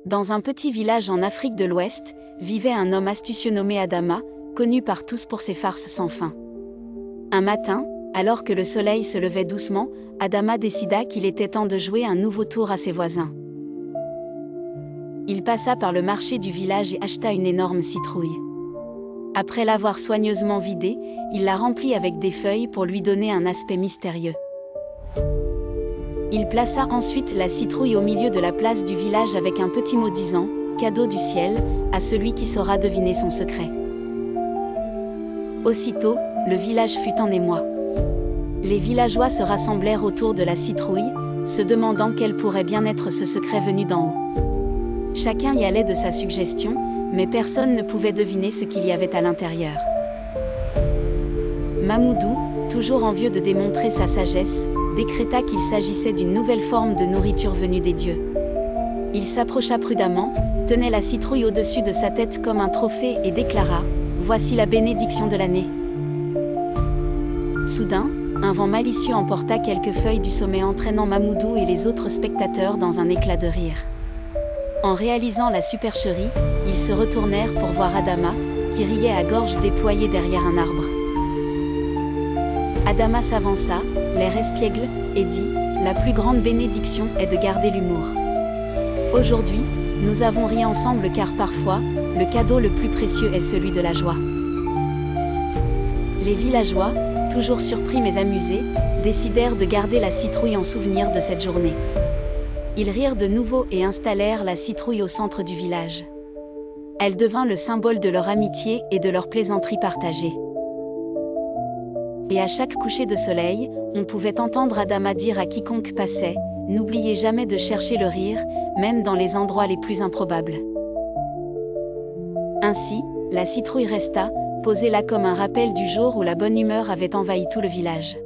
Dans un petit village en Afrique de l'Ouest, vivait un homme astucieux nommé Adama, connu par tous pour ses farces sans fin. Un matin, alors que le soleil se levait doucement, Adama décida qu'il était temps de jouer un nouveau tour à ses voisins. Il passa par le marché du village et acheta une énorme citrouille. Après l'avoir soigneusement vidée, il la remplit avec des feuilles pour lui donner un aspect mystérieux. Il plaça ensuite la citrouille au milieu de la place du village avec un petit mot disant « Cadeau du ciel » à celui qui saura deviner son secret. Aussitôt, le village fut en émoi. Les villageois se rassemblèrent autour de la citrouille, se demandant quel pourrait bien être ce secret venu d'en haut. Chacun y allait de sa suggestion, mais personne ne pouvait deviner ce qu'il y avait à l'intérieur. Mamoudou, toujours envieux de démontrer sa sagesse, décréta qu'il s'agissait d'une nouvelle forme de nourriture venue des dieux. Il s'approcha prudemment, tenait la citrouille au-dessus de sa tête comme un trophée et déclara « Voici la bénédiction de l'année ». Soudain, un vent malicieux emporta quelques feuilles du sommet entraînant Mamoudou et les autres spectateurs dans un éclat de rire. En réalisant la supercherie, ils se retournèrent pour voir Adama, qui riait à gorge déployée derrière un arbre. Adama s'avança, l'air espiègle, et dit « La plus grande bénédiction est de garder l'humour. Aujourd'hui, nous avons ri ensemble car parfois, le cadeau le plus précieux est celui de la joie. » Les villageois, toujours surpris mais amusés, décidèrent de garder la citrouille en souvenir de cette journée. Ils rirent de nouveau et installèrent la citrouille au centre du village. Elle devint le symbole de leur amitié et de leur plaisanterie partagée. Et à chaque coucher de soleil, on pouvait entendre Adama dire à quiconque passait « N'oubliez jamais de chercher le rire, même dans les endroits les plus improbables. » Ainsi, la citrouille resta, posée là comme un rappel du jour où la bonne humeur avait envahi tout le village.